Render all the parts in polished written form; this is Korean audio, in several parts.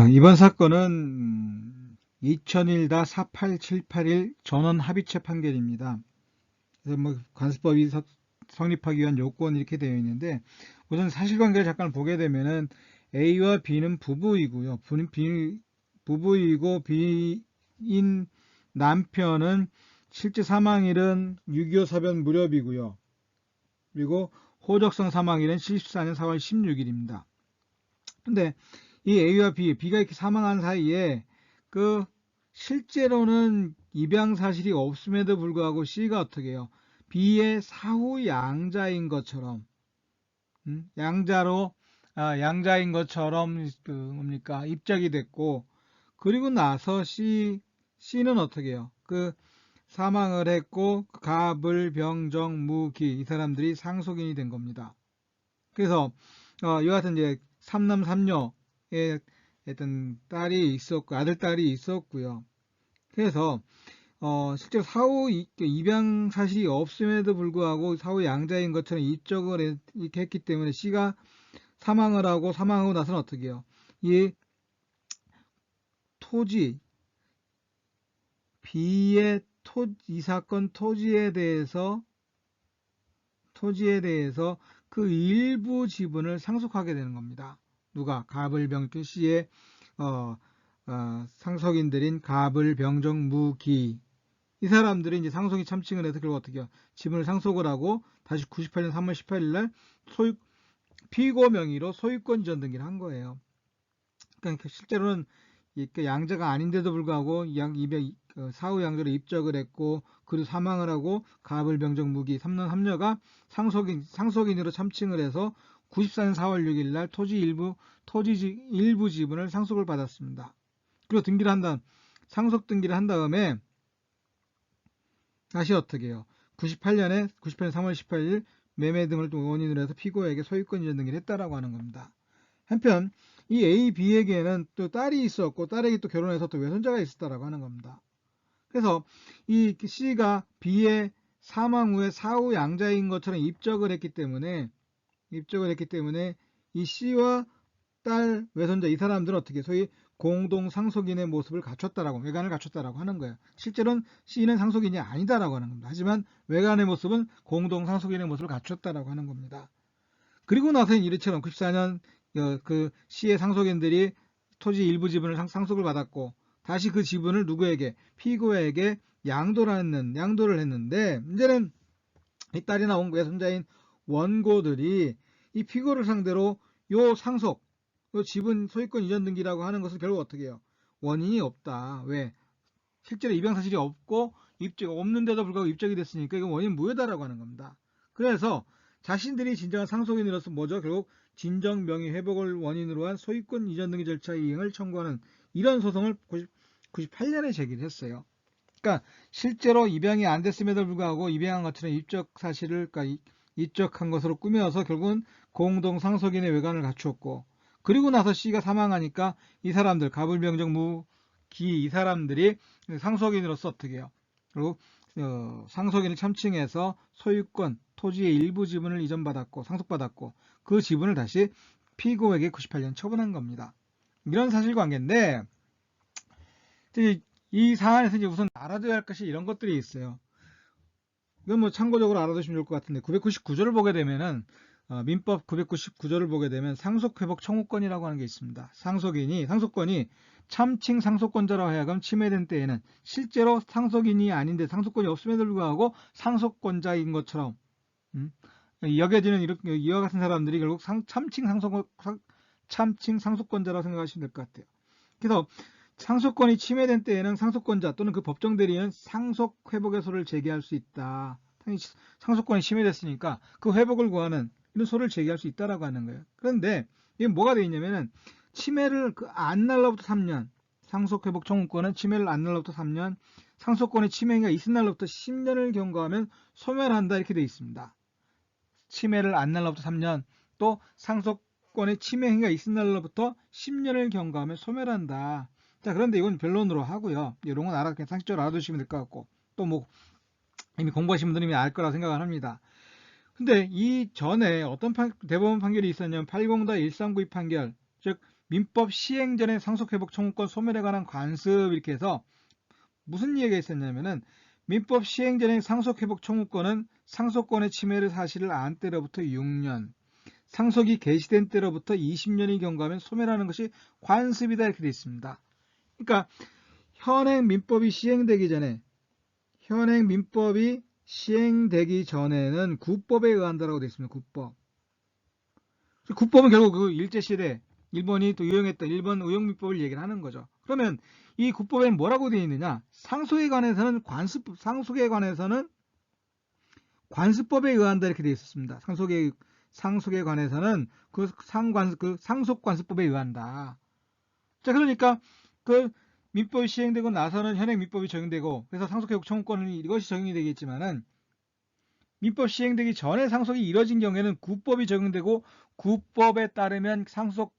이번 사건은 2001-48781 전원 합의체 판결입니다. 그래서 관습법이 성립하기 위한 요건 이렇게 되어 있는데, 우선 사실관계를 잠깐 보게 되면은 A와 B는 부부이고요. 부부이고 B인 남편은 실제 사망일은 6.25 사변 무렵이고요. 그리고 호적성 사망일은 74년 4월 16일입니다. 근데 이 A와 B가 이렇게 사망한 사이에 실제로는 입양 사실이 없음에도 불구하고 C가 어떻게 해요? B의 사후 양자인 것처럼, 양자인 것처럼 뭡니까? 입적이 됐고, 그리고 나서 C는 어떻게 해요? 사망을 했고, 갑을, 병정, 무, 기 이 사람들이 상속인이 된 겁니다. 그래서 여하튼 이제 삼남 삼녀의 어떤 딸이 있었고 아들 딸이 있었고요. 그래서 실제로 사후 입양 사실이 없음에도 불구하고 사후 양자인 것처럼 입적을 이렇게 했기 때문에 C가 사망하고 나서는 어떻게 해요? 이 토지 B의 이 사건 토지에 대해서 그 일부 지분을 상속하게 되는 겁니다. 누가? 갑을, 병정, C의 상속인들인 갑을, 병정, 무, 기. 이 사람들이 이제 상속인 참칭을 해서 결국 어떻게 해요? 지분을 상속을 하고 다시 98년 3월 18일 날 피고 명의로 소유권 이전 등기를 한 거예요. 그러니까 실제로는 양자가 아닌데도 불구하고 사후 양자로 입적을 했고, 그리고 사망을 하고 갑을, 병정, 무기 3남 3녀가 상속인으로 참칭을 해서 94년 4월 6일 날 토지 일부 지분을 상속을 받았습니다. 그리고 상속 등기를 한 다음에 다시 어떻게 해요? 98년 3월 18일 매매 등을 원인으로 해서 피고에게 소유권 이전 등기를 했다라고 하는 겁니다. 한편 이 A, B에게는 또 딸이 있었고 딸에게 또 결혼해서 또 외손자가 있었다라고 하는 겁니다. 그래서 이 C가 B의 사망 후에 사후 양자인 것처럼 입적을 했기 때문에 이 C와 딸, 외손자 이 사람들은 어떻게 소위 공동 상속인의 모습을 외관을 갖췄다라고 하는 거예요. 실제로는 C는 상속인이 아니다라고 하는 겁니다. 하지만 외관의 모습은 공동 상속인의 모습을 갖췄다라고 하는 겁니다. 그리고 나서는 이처럼 94년 C의 상속인들이 토지 일부 지분을 상속을 받았고 다시 그 지분을 누구에게? 피고에게 양도를 했는데 문제는 이 딸이나 외손자인 원고들이 이 피고를 상대로 요 지분 소유권 이전 등기라고 하는 것은 결국 어떻게 해요? 원인이 없다. 왜? 실제로 입양 사실이 없는데도 불구하고 입적이 됐으니까 이건 원인 무효다라고 하는 겁니다. 그래서 자신들이 진정한 상속인으로서 뭐죠? 결국 진정 명의 회복을 원인으로 한 소유권 이전 등기 절차 이행을 청구하는 이런 소송을 98년에 제기를 했어요. 그러니까 실제로 입양이 안 됐음에도 불구하고 입양한 것처럼 입적한 것으로 꾸며서 결국은 공동 상속인의 외관을 갖추었고, 그리고 나서 C가 사망하니까 이 사람들 가불병정 무기 이 사람들이 상속인으로서 어떻게 해요? 그리고 상속인을 참칭해서 소유권 토지의 일부 지분을 상속받았고 그 지분을 다시 피고에게 98년 처분한 겁니다. 이런 사실관계인데 이 사안에서 이제 우선 알아둬야 할 것이 이런 것들이 있어요. 이건 참고적으로 알아두시면 좋을 것 같은데 999조를 보게 되면은 민법 999조를 보게 되면 상속회복 청구권이라고 하는 게 있습니다. 상속권이 참칭 상속권자로 하여금 침해된 때에는 실제로 상속인이 아닌데 상속권이 없음에도 불구하고 상속권자인 것처럼 여겨지는 이와 같은 사람들이 결국 참칭 상속권자라고 생각하시면 될 것 같아요. 그래서 상속권이 침해된 때에는 상속권자 또는 그 법정 대리인은 상속회복의 소를 제기할 수 있다. 상속권이 침해됐으니까 그 회복을 구하는 이런 소를 제기할 수 있다라고 하는 거예요. 그런데 이게 뭐가 되어 있냐면은 침해를 안 날로부터 3년, 상속회복 청구권은 침해를 안 날로부터 3년, 상속권의 침해가 있은 날로부터 10년을 경과하면 소멸한다 이렇게 되어 있습니다. 침해를 안 날로부터 3년, 또 상속권의 침해 행위가 있은 날로부터 10년을 경과하면 소멸한다. 자, 그런데 이건 변론으로 하고요. 이런 건 그냥 상식적으로 알아두시면 될 것 같고, 또 이미 공부하신 분들은 이미 알 거라 생각을 합니다. 근데 이 전에 어떤 대법원 판결이 있었냐면 804-1392 판결, 즉 민법 시행 전에 상속회복 청구권 소멸에 관한 관습 이렇게 해서 무슨 얘기가 있었냐면은 민법 시행 전에 상속회복 청구권은 상속권의 침해를 사실을 안 때로부터 6년, 상속이 개시된 때로부터 20년이 경과하면 소멸하는 것이 관습이다 이렇게 되어 있습니다. 그러니까 현행 민법이 시행되기 전에는 구법에 의한다라고 되어 있습니다. 구법은 결국 그 일제시대 일본이 또 유행했던 일본 의용민법을 얘기를 하는 거죠. 그러면 이 구법에는 뭐라고 되어 있느냐? 상속에 관해서는 관습법에 의한다 이렇게 되어 있었습니다. 상속에 관해서는 그 상속관습법에 의한다. 자, 그러니까 그 민법이 시행되고 나서는 현행 민법이 적용되고 그래서 상속회복 청구권은 이것이 적용이 되겠지만은 민법 시행되기 전에 상속이 이뤄진 경우에는 구법이 적용되고 구법에 따르면 상속에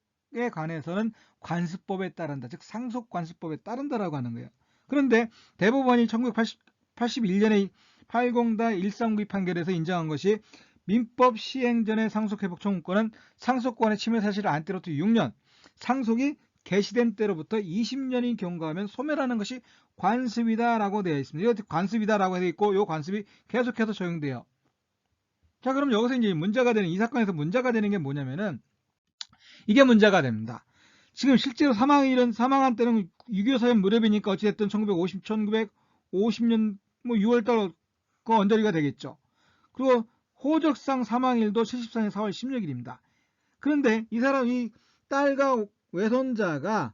관해서는 관습법에 따른다. 즉 상속관습법에 따른다라고 하는 거예요. 그런데 대법원이 1981년에 80-139 판결에서 인정한 것이 민법 시행 전에 상속회복 청구권은 상속권의 침해 사실을 안 때로부터 6년, 상속이 개시된 때로부터 20년이 경과하면 소멸하는 것이 관습이다라고 되어 있습니다. 이거 관습이다라고 되어 있고 이 관습이 계속해서 적용돼요. 자, 그럼 여기서 이제 이 사건에서 문제가 되는 게 뭐냐면은 이게 문제가 됩니다. 지금 실제로 사망한 때는 6.25 사형 무렵이니까 어찌됐든 1950년 6월달 그 언저리가 되겠죠. 그리고 호적상 사망일도 74년 4월 16일입니다. 그런데 이 딸과 외손자가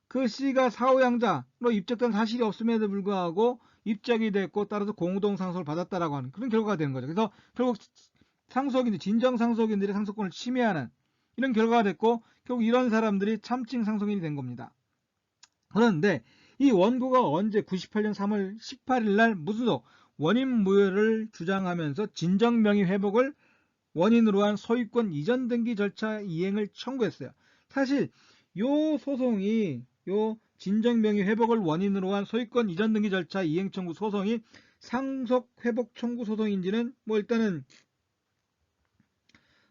그 씨가 사후양자로 입적된 사실이 없음에도 불구하고 입적이 됐고 따라서 공동상속을 받았다라고 하는 그런 결과가 되는 거죠. 그래서 결국 진정 상속인들의 상속권을 침해하는 이런 결과가 됐고 결국 이런 사람들이 참칭 상속인이 된 겁니다. 그런데 이 원고가 언제 98년 3월 18일 날 무소속 원인 무효를 주장하면서 진정명의 회복을 원인으로 한 소유권 이전 등기 절차 이행을 청구했어요. 사실 요 진정명의 회복을 원인으로 한 소유권 이전 등기 절차 이행 청구 소송이 상속 회복 청구 소송인지는 일단은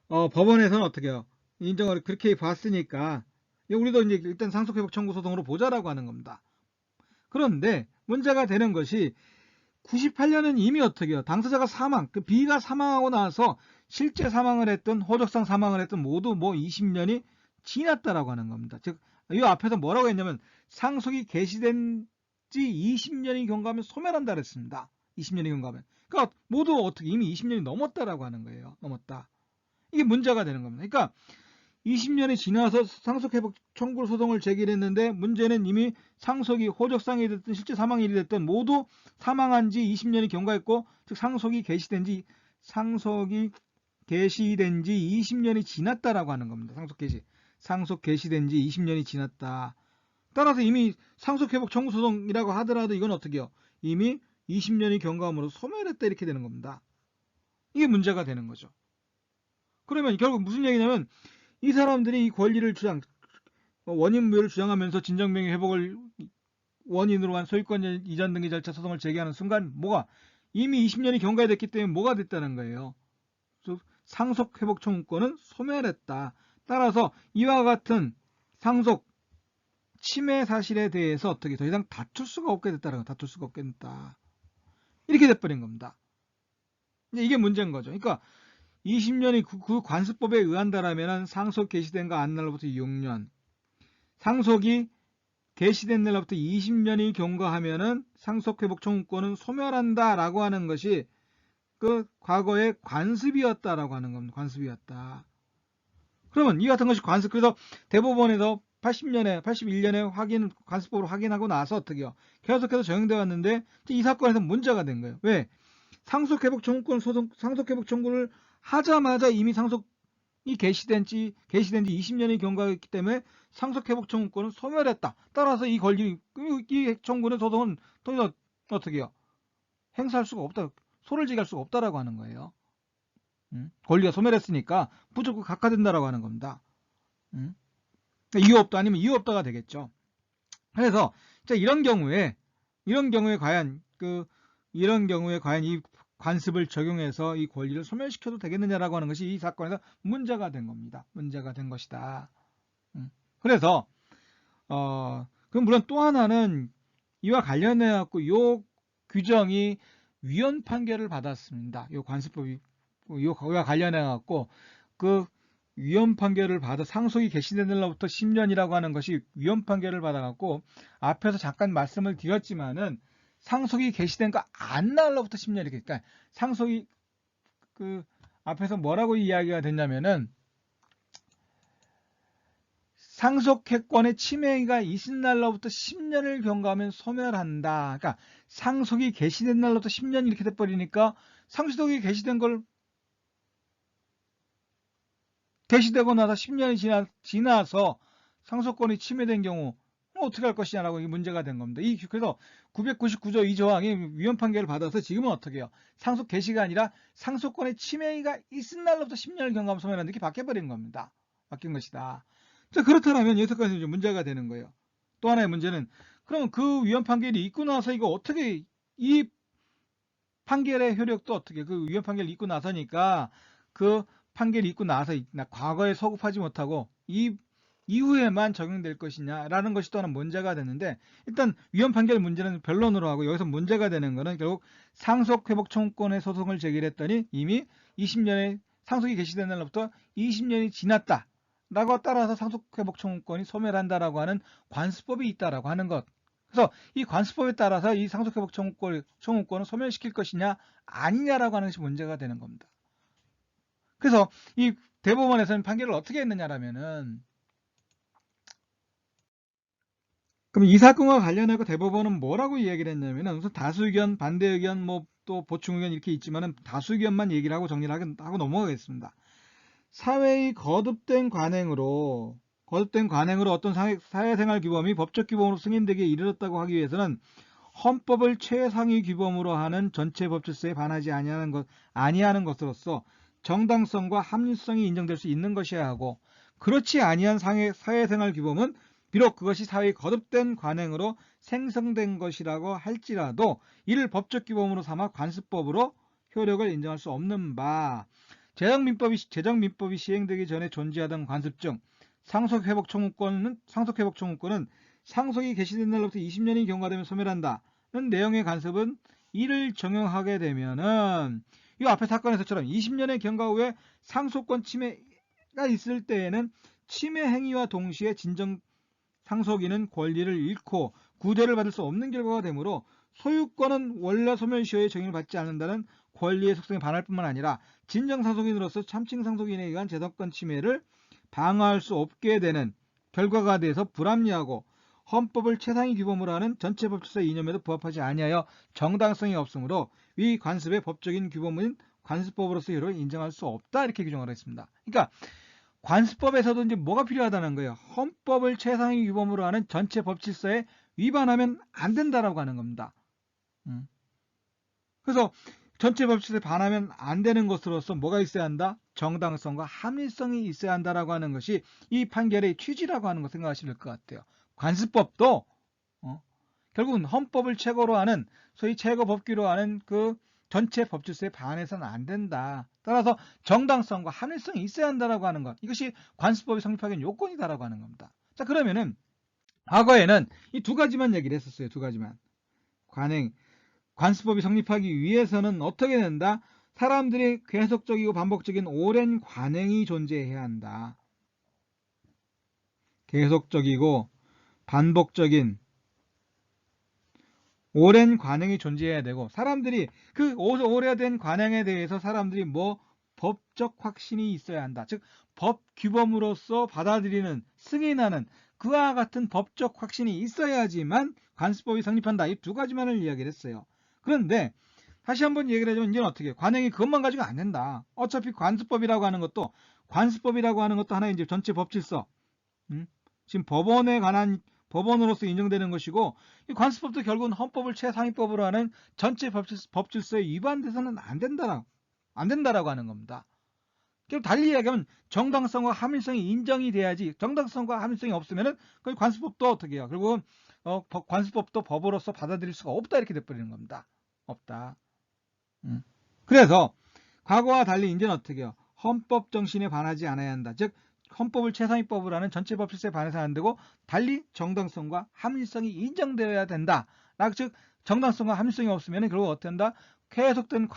법원에서는 어떻게 해요? 인정을 그렇게 봤으니까 우리도 이제 일단 상속 회복 청구 소송으로 보자라고 하는 겁니다. 그런데 문제가 되는 것이 98년은 이미 어떻게 해요? 당사자가 B가 사망하고 나서 실제 사망을 했던 호적상 사망을 했던 모두 20년이 지났다라고 하는 겁니다. 즉, 이 앞에서 뭐라고 했냐면 상속이 개시된 지 20년이 경과하면 소멸한다 그랬습니다. 20년이 경과하면. 그러니까 모두 어떻게 이미 20년이 넘었다라고 하는 거예요. 넘었다. 이게 문제가 되는 겁니다. 그러니까 20년이 지나서 상속회복 청구 소송을 제기했는데 문제는 이미 상속이 호적상이 됐든 실제 사망일이 됐든 모두 사망한 지 20년이 경과했고 즉 상속이 개시된 지 20년이 지났다라고 하는 겁니다. 상속 개시된 지 20년이 지났다. 따라서 이미 상속회복 청구 소송이라고 하더라도 이건 어떻게 해요? 이미 20년이 경과함으로 소멸했다 이렇게 되는 겁니다. 이게 문제가 되는 거죠. 그러면 결국 무슨 얘기냐면 이 사람들이 이 권리를 원인 무효를 주장하면서 진정명의 회복을 원인으로 한 소유권 이전 등기 절차 소송을 제기하는 순간 이미 20년이 경과됐기 때문에 뭐가 됐다는 거예요. 상속 회복 청구권은 소멸했다. 따라서 이와 같은 상속 침해 사실에 대해서 어떻게 더 이상 다툴 수가 없게 됐다. 이렇게 돼버린 겁니다. 이게 문제인 거죠. 그러니까 20년이 그 관습법에 의한다라면 상속 개시된 거 안 날로부터 6년, 상속이 개시된 날로부터 20년이 경과하면은 상속 회복 청구권은 소멸한다라고 하는 것이 그 과거의 관습이었다라고 하는 겁니다. 관습이었다. 그러면 이 같은 것이 그래서 대법원에서 81년에 관습법으로 확인하고 나서 어떻게 해요? 계속해서 적용되어 왔는데 이 사건에서 문제가 된 거예요. 왜? 상속 회복 청구를 하자마자 이미 상속이 개시된 지 20년이 경과했기 때문에 상속 회복 청구권은 소멸했다. 따라서 이 청구는 소송은 더 이상 어떻게 해요? 행사할 수가 없다. 소를 제기할 수가 없다라고 하는 거예요. 권리가 소멸했으니까 무조건 각하된다라고 하는 겁니다. 이유 없다 아니면 이유 없다가 되겠죠. 그래서 이런 경우에 과연 이 관습을 적용해서 이 권리를 소멸시켜도 되겠느냐라고 하는 것이 이 사건에서 문제가 된 겁니다. 문제가 된 것이다. 그래서 그럼 물론 또 하나는 이와 관련해 갖고 요 규정이 위헌 판결을 받았습니다. 요 관습법이 요와 관련해 갖고 그 위헌 판결을 받아 상속이 개시된 날로부터 10년이라고 하는 것이 위헌 판결을 받아 갖고 앞에서 잠깐 말씀을 드렸지만은 상속이 개시된 거 안 날로부터 10년 이렇게 그러니까 상속이 그 앞에서 뭐라고 이야기가 됐냐면은 상속회권의 침해가 있은 날로부터 10년을 경과하면 소멸한다. 그러니까 상속이 개시된 날로부터 10년 이렇게 돼버리니까 상속이 개시되고 나서 10년이 지나서 상속권이 침해된 경우 어떻게 할 것이냐라고 이게 문제가 된 겁니다. 그래서 999조 이 조항이 위헌 판결을 받아서 지금은 어떻게 해요? 상속 개시가 아니라 상속권의 침해가 있은 날로부터 10년을 경과하면 소멸한다. 이렇게 바뀌어버린 겁니다. 바뀐 것이다. 자, 그렇다면 여기서까지 이제 문제가 되는 거예요. 또 하나의 문제는 그러면 그 위헌 판결이 있고 나서 이거 어떻게 이 판결의 효력도 어떻게 그 위헌 판결이 있고 나서니까 그 판결이 있고 나서 과거에 소급하지 못하고 이 이후에만 적용될 것이냐라는 것이 또 하나 문제가 됐는데 일단 위헌 판결 문제는 변론으로 하고 여기서 문제가 되는 것은 결국 상속회복 청구권의 소송을 제기를 했더니 이미 20년의 상속이 개시된 날로부터 20년이 지났다. 라고 따라서 상속회복 청구권이 소멸한다라고 하는 관습법이 있다라고 하는 것. 그래서 이 관습법에 따라서 이 상속회복 청구권을 소멸시킬 것이냐 아니냐라고 하는 것이 문제가 되는 겁니다. 그래서 이 대법원에서는 판결을 어떻게 했느냐라면은 그럼 이 사건과 관련해서 대법원은 뭐라고 이야기를 했냐면은 우선 다수 의견, 반대 의견, 뭐 또 보충 의견 이렇게 있지만은 다수 의견만 얘기를 하고 정리를 하고 넘어가겠습니다. 사회의 거듭된 관행으로 어떤 사회생활 규범이 법적 규범으로 승인되기에 이르렀다고 하기 위해서는 헌법을 최상위 규범으로 하는 전체 법질서에 반하지 아니하는 것으로서 정당성과 합리성이 인정될 수 있는 것이어야 하고 그렇지 아니한 사회생활 규범은 비록 그것이 사회의 거듭된 관행으로 생성된 것이라고 할지라도 이를 법적 규범으로 삼아 관습법으로 효력을 인정할 수 없는 바 재정민법이 시행되기 전에 존재하던 관습중 상속회복 청구권은 상속이 개시된 날로부터 20년이 경과되면 소멸한다는 내용의 관습은 이를 적용하게 되면은 이 앞에 사건에서처럼 20년의 경과 후에 상속권 침해가 있을 때에는 침해 행위와 동시에 진정 상속인은 권리를 잃고 구제를 받을 수 없는 결과가 되므로 소유권은 원래 소멸시효에 적용을 받지 않는다는 권리의 속성에 반할 뿐만 아니라 진정상속인으로서 참칭상속인에 의한 재산권 침해를 방어할 수 없게 되는 결과가 돼서 불합리하고 헌법을 최상위 규범으로 하는 전체 법질서의 이념에도 부합하지 아니하여 정당성이 없으므로 위 관습의 법적인 규범은 관습법으로서 효력을 인정할 수 없다 이렇게 규정을 했습니다. 그러니까 관습법에서도 이제 뭐가 필요하다는 거예요. 헌법을 최상위 규범으로 하는 전체 법질서에 위반하면 안 된다라고 하는 겁니다. 그래서 전체 법칙에 반하면 안 되는 것으로서 뭐가 있어야 한다? 정당성과 합리성이 있어야 한다라고 하는 것이 이 판결의 취지라고 하는 거 생각하시면 될 것 같아요. 관습법도 결국은 헌법을 최고로 하는 소위 최고 법규로 하는 그 전체 법질서에 반해서는 안 된다. 따라서 정당성과 합리성이 있어야 한다라고 하는 것. 이것이 관습법이 성립하기엔 요건이다라고 하는 겁니다. 자, 그러면은 과거에는 이 두 가지만 얘기를 했었어요. 두 가지만. 관습법이 성립하기 위해서는 어떻게 된다? 사람들이 계속적이고 반복적인 오랜 관행이 존재해야 한다. 계속적이고 반복적인 오랜 관행이 존재해야 되고 사람들이 그 오래된 관행에 대해서 사람들이 법적 확신이 있어야 한다. 즉 법 규범으로서 받아들이는 승인하는 그와 같은 법적 확신이 있어야지만 관습법이 성립한다. 이 두 가지만을 이야기를 했어요. 그런데 다시 한번 얘기를 하자면 이제는 어떻게 해요? 관행이 그것만 가지고 안 된다. 어차피 관습법이라고 하는 것도 하나의 이제 전체 법질서 지금 법원에 관한 법원으로서 인정되는 것이고 이 관습법도 결국은 헌법을 최상위법으로 하는 전체 법질서에 위반돼서는 안 된다라고 하는 겁니다. 결국 달리 이야기하면 정당성과 합리성이 인정이 돼야지 정당성과 합리성이 없으면은 그 관습법도 어떻게 해요? 결국은 관습법도 법으로서 받아들일 수가 없다 이렇게 돼버리는 겁니다. 없다. 그래서 과거와 달리 이제는 어떻게 해요? 헌법 정신에 반하지 않아야 한다. 즉 헌법을 최상위법으로 하는 전체 법질서에 반해서 안 되고 달리 정당성과 합리성이 인정되어야 된다. 즉 정당성과 합리성이 없으면 결국 어떻게 한다? 계속된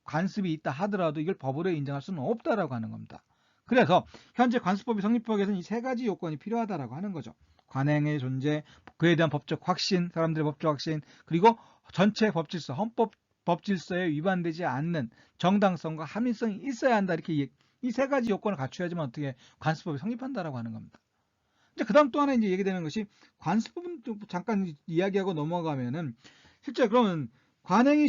관습이 있다 하더라도 이걸 법으로 인정할 수는 없다라고 하는 겁니다. 그래서 현재 관습법이 성립하기 위해서는 이 세 가지 요건이 필요하다라고 하는 거죠. 관행의 존재, 그에 대한 법적 확신, 사람들의 법적 확신, 그리고 전체 법질서, 헌법 법질서에 위반되지 않는 정당성과 합리성이 있어야 한다. 이렇게 이 세 가지 요건을 갖춰야지만 어떻게 관습법이 성립한다라고 하는 겁니다. 이제 그다음 또 하나 이제 얘기되는 것이 관습법은 좀 잠깐 이야기하고 넘어가면은 실제 그러면 관행이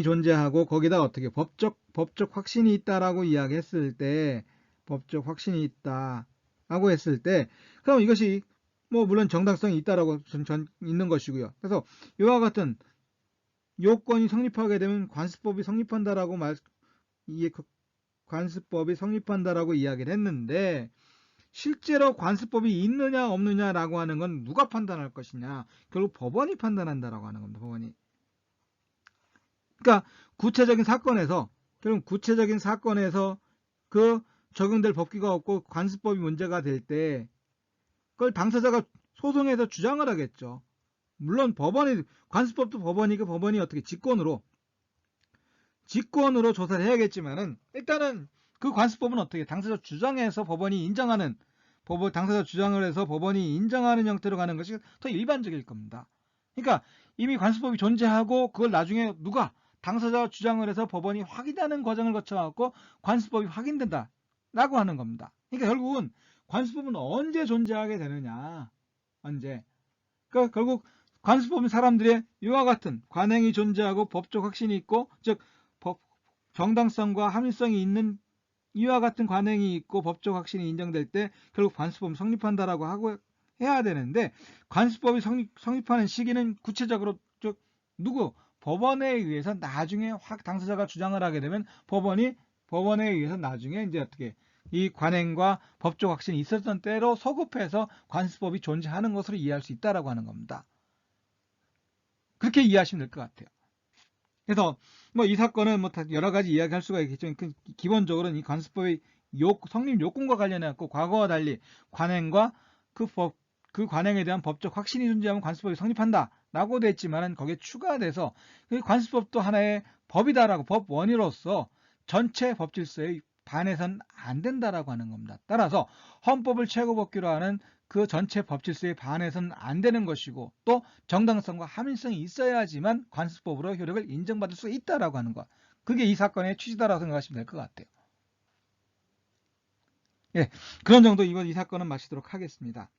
존재하고 거기다 어떻게 법적 확신이 있다라고 이야기했을 때 법적 확신이 있다라고 했을 때 그럼 이것이 뭐 물론 정당성이 있다라고 있는 것이고요. 그래서 이와 같은 요건이 성립하게 되면 관습법이 성립한다라고 관습법이 성립한다라고 이야기를 했는데 실제로 관습법이 있느냐 없느냐라고 하는 건 누가 판단할 것이냐? 결국 법원이 판단한다라고 하는 겁니다. 법원이. 그러니까 구체적인 사건에서 그 적용될 법규가 없고 관습법이 문제가 될 때 그걸 당사자가 소송에서 주장을 하겠죠. 물론 관습법도 법원이 어떻게 직권으로 조사를 해야겠지만은 일단은 그 관습법은 어떻게 당사자 주장해서 법원이 인정하는 당사자 주장을 해서 법원이 인정하는 형태로 가는 것이 더 일반적일 겁니다. 그러니까 이미 관습법이 존재하고 그걸 나중에 누가 당사자 주장을 해서 법원이 확인하는 과정을 거쳐갖고 관습법이 확인된다라고 하는 겁니다. 그러니까 결국은 관습법은 언제 존재하게 되느냐, 언제. 그러니까 결국 관습법은 사람들의 이와 같은 관행이 존재하고 법적 확신이 있고, 즉 정당성과 합리성이 있는 이와 같은 관행이 있고 법적 확신이 인정될 때 결국 관습법은 성립한다라고 하고 해야 되는데 관습법이 성립하는 시기는 구체적으로 즉 법원에 의해서 나중에 당사자가 주장을 하게 되면 법원에 의해서 나중에 이제 어떻게 이 관행과 법적 확신이 있었던 때로 소급해서 관습법이 존재하는 것으로 이해할 수 있다라고 하는 겁니다. 그렇게 이해하시면 될 것 같아요. 그래서 뭐 이 사건은 뭐 여러 가지 이야기할 수가 있겠지만 기본적으로는 이 관습법의 성립 요건과 관련해 갖고 과거와 달리 관행과 그 관행에 대한 법적 확신이 존재하면 관습법이 성립한다라고 돼 있지만은 거기에 추가돼서 그 관습법도 하나의 법이다라고 법원으로서 전체 법질서에 반해서는 안 된다라고 하는 겁니다. 따라서 헌법을 최고법규로 하는 그 전체 법질서에 반해서는 안 되는 것이고 또 정당성과 합리성이 있어야지만 관습법으로 효력을 인정받을 수 있다라고 하는 것. 그게 이 사건의 취지다라고 생각하시면 될 것 같아요. 예, 그런 정도 이번 이 사건은 마치도록 하겠습니다.